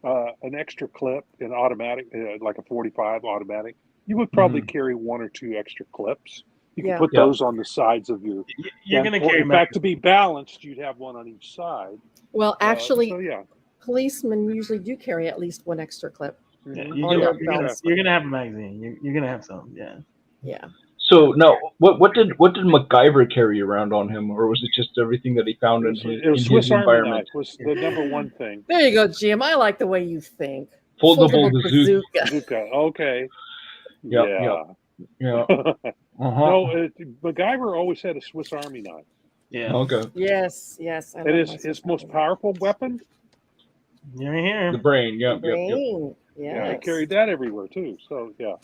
an extra clip in automatic, like a 45 automatic, you would probably carry one or two extra clips. You can Yeah. put Yeah. those on the sides of your. You're and- gonna or carry in fact, to be balanced, you'd have one on each side. Well, actually, So yeah. policemen usually do carry at least one extra clip. Yeah, Mhm. you're, On gonna, their you're, gonna, belts. you're gonna have a magazine. You're gonna have something. Yeah. Yeah. So now, what did MacGyver carry around on him, or was it just everything that he found in It his, was Swiss Army environment? knife was the number one thing. There you go, Jim. I like the way you think. Foldable bazooka. Bazooka. Okay. Yep, Yeah. Yeah. No, MacGyver always had a Swiss Army knife. Yeah. Okay. Yes. I It love is my his Swiss most Army powerful weapon. You're here. The brain. knife. Yep. Brain. Yeah, he Yes. carried that everywhere too. So yeah,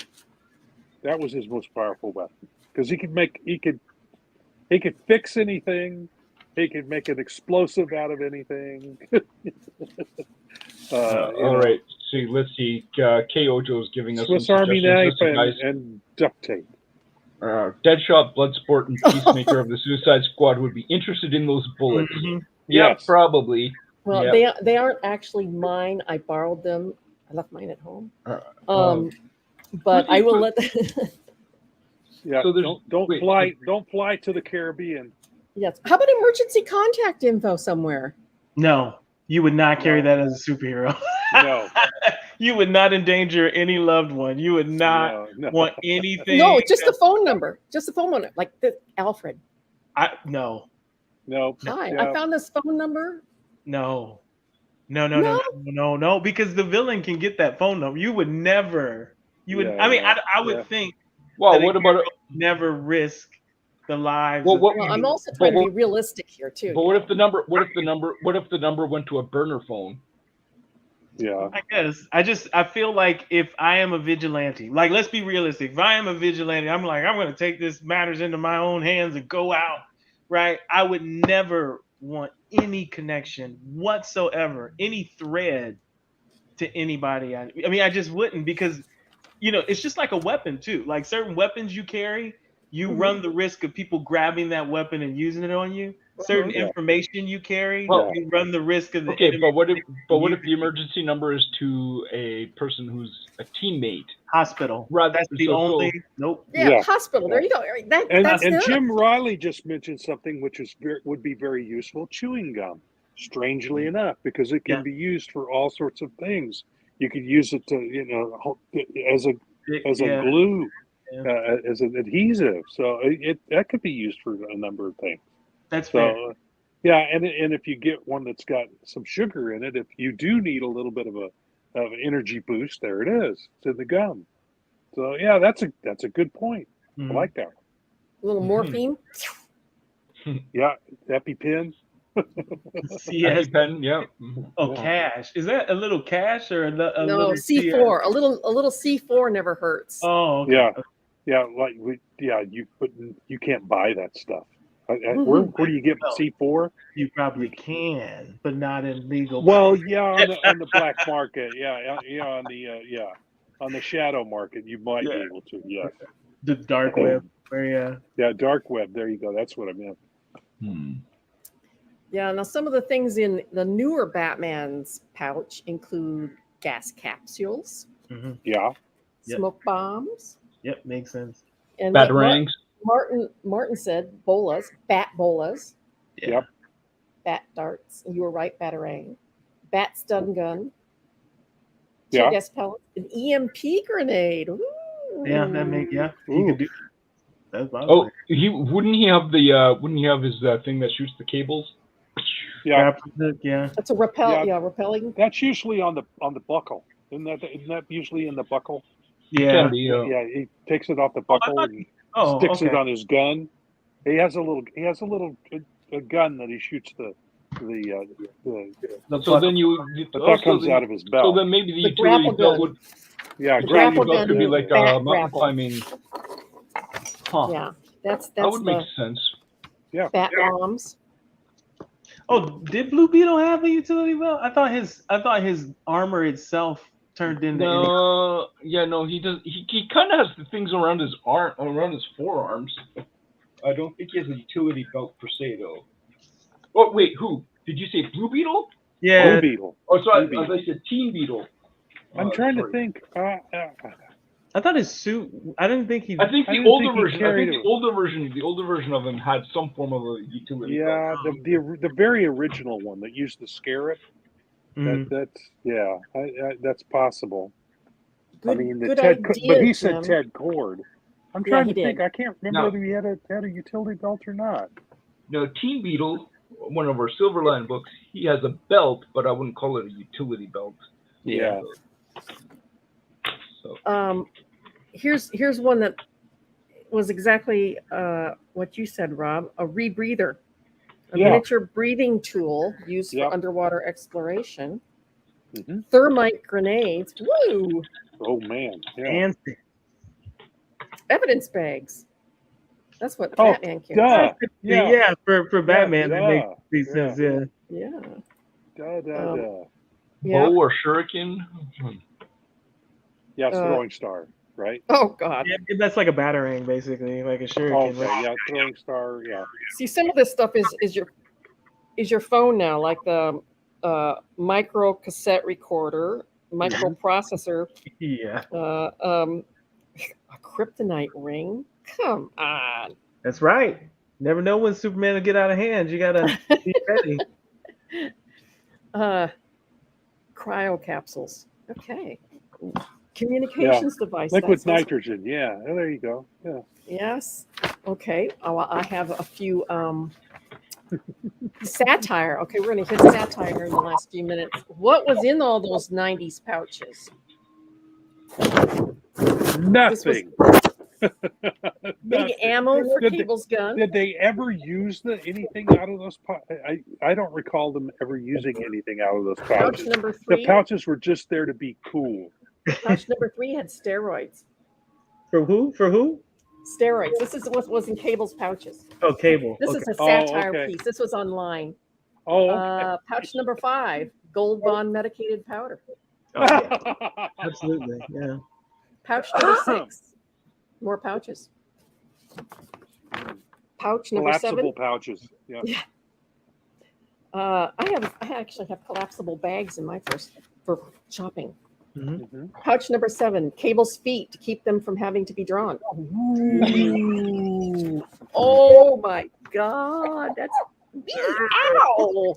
that was his most powerful weapon because he could fix anything. He could make an explosive out of anything. All right. See, let's see. K. Ojo's giving us Swiss some Army knife suggestions. Listen, guys. and duct tape. Deadshot, Bloodsport, and Peacemaker of the Suicide Squad would be interested in those bullets. Mhm. Yeah, Yes. probably. Well, Yeah. they aren't actually mine. I borrowed them. I left mine at home. Uh, But I will let. Yeah, So there's- don't wait. fly to the Caribbean. Yes. How about emergency contact info somewhere? No, you would not carry No. that as a superhero. No, You would not endanger any loved one. You would not no. want anything. No, just the phone number. Just the phone number. Like the Alfred. No. No. Hi, Yeah. I found this phone number. No, because the villain can get that phone number. You would never. You would. Yeah, I mean, yeah, I would yeah. think Well, that what a about? hero would never risk the lives. Well, of what- Well, I'm any- also trying to But be realistic here too. But what if the number? What if the number went to a burner phone? Yeah. I guess I feel like if I am a vigilante, like let's be realistic. If I am a vigilante, I'm going to take this matters into my own hands and go out, right? I would never want any connection whatsoever, any thread to anybody. I mean, I just wouldn't because, it's just like a weapon too. Like certain weapons you carry, you Mhm. run the risk of people grabbing that weapon and using it on you. Certain Yeah. information you carry, Well, you run the risk of the Okay, enemy but what if the emergency number is to a person who's a teammate? hospital. Rather, That's the so- only. Nope. Yeah, Yeah. hospital. There you go. And That's it. Jim Riley just mentioned something which would be very useful: chewing gum. Strangely enough, because it can Yeah. be used for all sorts of things. You could use it to as a Yeah. glue, Yeah. as an adhesive. So that could be used for a number of things. That's fair. So yeah, and if you get one that's got some sugar in it, if you do need a little bit of an energy boost, there it is. It's in the gum. So yeah, that's a good point. I Mhm. like that. A little morphine. Yeah, EpiPen. CS. EpiPen, yeah. Oh, cash. Is that a little cash or a No, little C4. A little C4 never hurts. Oh, okay. Yeah, yeah, you can't buy that stuff. Where do you get C4? You probably can, but not in legal. Well, yeah, on the black market, on the shadow market, you might be able to. Yes, the dark web. Yeah, dark web. There you go. That's what I meant. Yeah, now some of the things in the newer Batman's pouch include gas capsules, Yeah, smoke bombs. Yep, makes sense. And Batarangs. Martin said bolas, bat bolas, Yep. bat darts. You were right, batarang, bat stun gun, Yeah. tear gas pellets, an EMP grenade. Ooh. Yeah, that make he could do. That's Oh, wouldn't he have his thing that shoots the cables? Yeah, That's a repelling. That's usually on the buckle. Isn't that usuly in the buckle? Yeah. Yeah. He takes it off the buckle and sticks it on his gun. He has a little gun that he shoots the so then that comes out of his belt. So then maybe the utility belt would. Yeah, grapple gun could be like a mountain climbing. Huh. Yeah, that would make sense. Yeah. Bat bombs. Oh, did Blue Beetle have a utility belt? I thought his armor itself turned into. No, he does. He kind of has the things around his forearms. I don't think he has a utility belt per se, though. Oh wait, who did you say? Blue Beetle? Yeah, Blue Beetle. Oh, sorry, I said Teen Beetle. I'm trying to think. I thought his suit. I didn't think he. I think the older version of him had some form of a utility. Yeah, the very original one that used the scarab. That's possible. Good, I mean, good Ted, idea, but he said Tim. Ted Cord. I'm trying to think. I can't remember whether he had a utility belt or not. No, Teen Beetle, one of our Silverline books, he has a belt, but I wouldn't call it a utility belt. Yeah. So. Here's one that was exactly what you said, Rob. A rebreather, a miniature breathing tool used for underwater exploration. Thermite grenades. Woo! Oh man! Yeah. And evidence bags. That's what Batman carries. Yeah, for Batman, that makes sense. Yeah. Bow or shuriken. Yeah, throwing star, right? Oh God. Yeah, that's like a batarang, basically, like a shuriken. Right? Yeah, throwing star. Yeah. See, some of this stuff is your phone now, like the micro cassette recorder, microprocessor. Yeah. A kryptonite ring. Come on. That's right. Never know when Superman will get out of hand. You gotta be ready. Cryo capsules. Okay. Communications device. Liquid nitrogen. Yeah. Oh, there you go. Yeah. Yes. Okay. Oh, I have a few satire. Okay, we're going to hit satire in the last few minutes. What was in all those 90s pouches? Nothing. Big ammo for Cable's gun. Did they ever use anything out of those pouches? I don't recall them ever using anything out of those pouches. Pouch number 3. The pouches were just there to be cool. Pouch number 3 had steroids. For who? Steroids. This is what was in Cable's pouches. Oh, Cable. This is a satire piece. This was online. Oh, okay. Pouch number 5, Gold Bond medicated powder. Oh, yeah. Absolutely, yeah. Pouch number 6, more pouches. Pouch number 7. Collapsible pouches. Yeah. I actually have collapsible bags in my for shopping. Mm-hmm. Pouch number 7, Cable's feet to keep them from having to be drawn. Ooh. Oh my God, that's meow.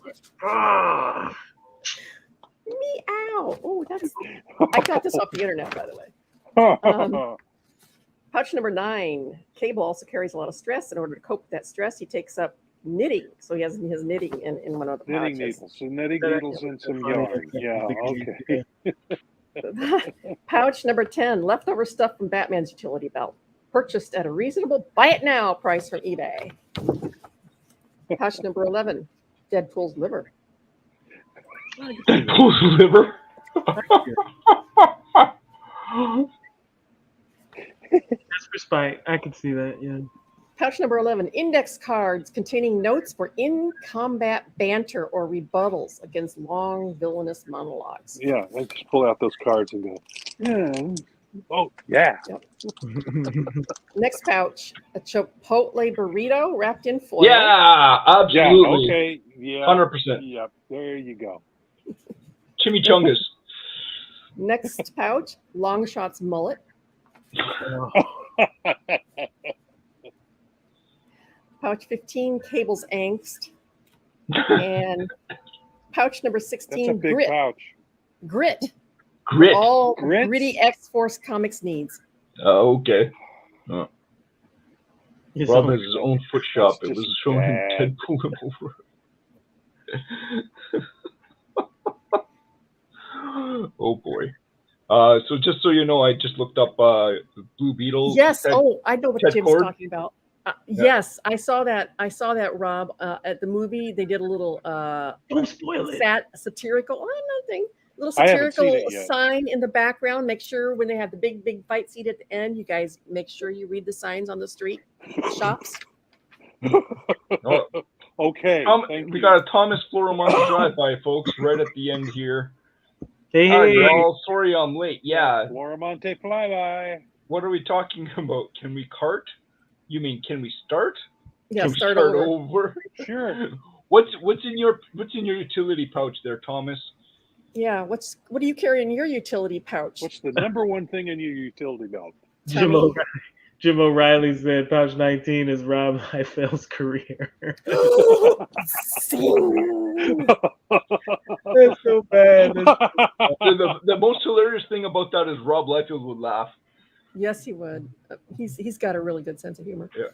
Meow. Oh, I got this off the internet, by the way. Pouch number 9, Cable also carries a lot of stress. In order to cope with that stress, he takes up knitting. So he has his knitting in one of the pouches. Knitting needles and some yarn. Yeah, okay. Pouch number 10, leftover stuff from Batman's utility belt. Purchased at a reasonable buy it now price from eBay. Pouch number 11, Deadpool's liver. Deadpool's liver? That's for spite. I can see that, yeah. Pouch number 11, index cards containing notes for in-combat banter or rebuttals against long villainous monologues. Yeah, I just pull out those cards and go, yeah. Oh, yeah. Next pouch, a Chipotle burrito wrapped in foil. Yeah, Yeah, absolutely. okay. Yeah. 100%. Yep, there you go. Chimichangas. Next pouch, Longshot's mullet. Pouch 15, Cable's angst. And pouch number 16, That's a big Grit. pouch. Grit. Grit. All Grits? gritty X-Force Comics needs. Okay. Yes, Rob has his own foot shop. That's It was just showing him bad. Ted pull him over. Oh boy. So just so you know, I just looked up Blue Beetle. Yes. Ted- Oh, I know what Ted Jim's Cord? talking about. Yeah. Yes, I saw that. I saw that, Rob, at the movie. They did a little Don't spoil it. satirical, nothing. Little I haven't seen satirical it yet. sign in the background. Make sure when they have the big fight scene at the end, you guys make sure you read the signs on the street shops. Oh, Okay. we thank you. got a Thomas Florimon drive-by, folks, right at the end here. Hey, Hi, hey, y'all. Sorry I'm late. Yeah. Floramonte flyby. What are we talking about? Can we cart? You mean can we start? Yeah, Can we start start over. over? Sure. What's in your utility pouch there, Thomas? Yeah, what do you carry in your utility pouch? What's the number one thing in your utility belt? Jim O'Reilly said pouch 19 is Rob Liefeld's career. That's so bad. The most hilarious thing about that is Rob Liefeld would laugh. Yes, he would. He's got a really good sense of humor. Yeah.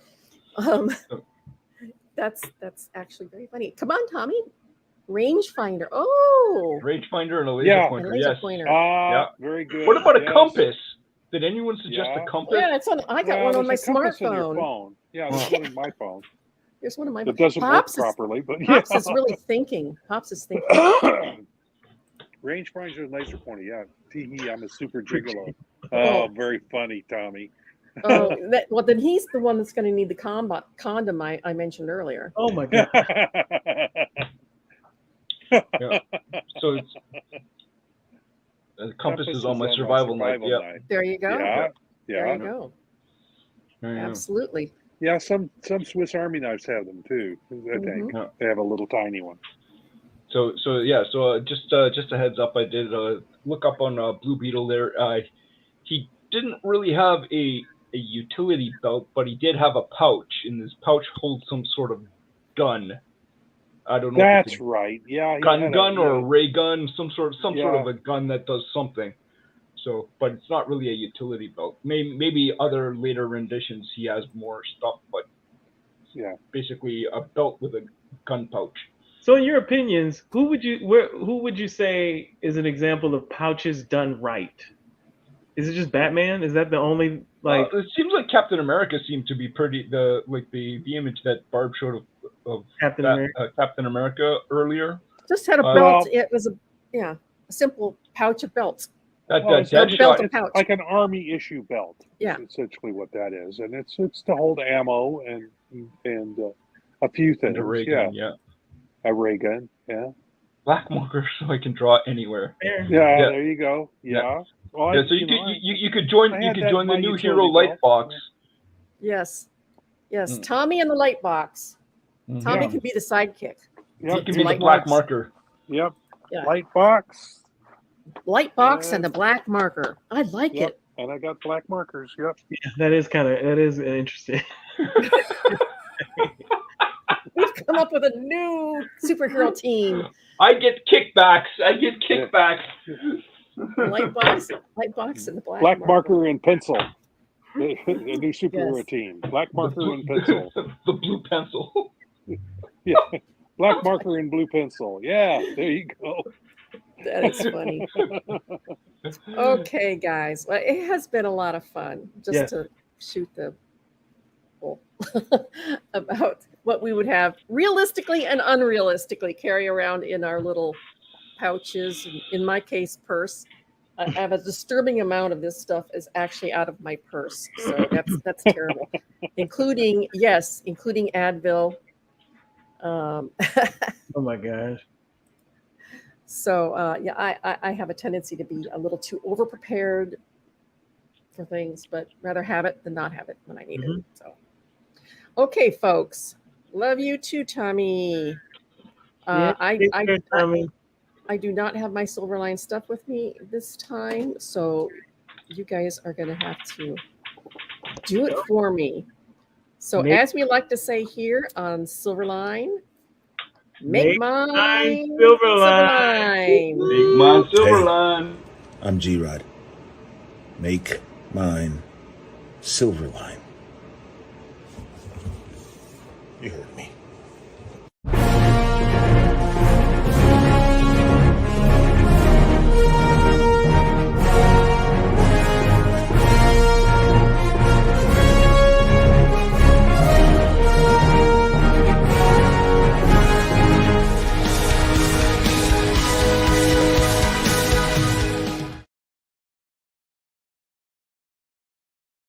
That's actually very funny. Come on, Tommy. Rangefinder. Oh, Rangefinder and a laser Yeah. pointer. a laser Yes. pointer. Yeah. Very good. What about a Yes. compass? Did anyone suggest Yeah. a compass? Yeah, it's on. I got Yeah, one on my there's a compass in your smartphone. phone. Yeah, there's one in my phone. There's one on my. It doesn't Pops work is, properly, but Pops yeah. is really thinking. Pops is thinking. Rangefinder and laser pointer. Yeah. Tee I'm a super gigolo. Oh, very funny, Tommy. Oh, well, then he's the one that's going to need the condom I mentioned earlier. Oh my god. Yeah. So it's the compass is on my survival night. Yeah. There you go. Yeah. There Yeah. you go. Yeah. Absolutely. Yeah. Some Swiss Army knives have them too. I think Yeah. they have a little tiny one. So just a heads up, I did look up on Blue Beetle there. He didn't really have a utility belt, but he did have a pouch, and this pouch holds some sort of gun. I don't know. if it's That's right. Yeah. a gun or a yeah. ray gun, some sort Yeah. of a gun that does something. So, but it's not really a utility belt. Maybe other later renditions he has more stuff, but Yeah. basically a belt with a gun pouch. So, in your opinions, who would you say is an example of pouches done right? Is it just Batman? Is that the only It seems like Captain America seemed to be pretty the image that Barb showed of Captain that, America? Captain America earlier. Just had a belt. Well- It was a simple pouch of belts. That Well, it's that a shot, belt and pouch. Like an army issue belt. Yeah. Is essentially what that is, and it's to hold ammo and a few things. and a ray Yeah. gun, yeah. A ray gun. Yeah. Black marker so I can draw anywhere. Yeah. Yeah. There you go. Yeah. Well, Yeah, so you could join I had that join in the my new utility hero belt. Lightbox. Yes. Yes. Mm. Tommy and the light box. Mhm. Tommy Yeah. can be the sidekick. He Yep. can be the Lightbox. black marker. Yep. Yeah. Light box. Light box and the black marker. I like Yep. it. And I got black markers. Yep. That is interesting. We've come up with a new superhero team. I get kickbacks. Light box and the black Black marker and pencil. The new superhero Yes. team. Black marker and pencil. The blue pencil. Yeah. Black marker and blue pencil. Yeah. There you go. That is funny. Okay, guys. Well, it has been a lot of fun just Yes. to shoot the bull about what we would have realistically and unrealistically carry around in our little pouches, in my case, purse. I have a disturbing amount of this stuff is actually out of my purse. So that's terrible. including Advil. Oh my gosh. So yeah, I have a tendency to be a little too over prepared for things, but rather have it than not have it when I need it. So okay, folks. Love you too, Tommy. I do not have my Silverline stuff with me this time, so you guys are going to have to do it for me. So as we like to say here on Silverline, make mine Silverline. Make mine Silverline. Hey, I'm G-Rod. Make mine Silverline. You heard me.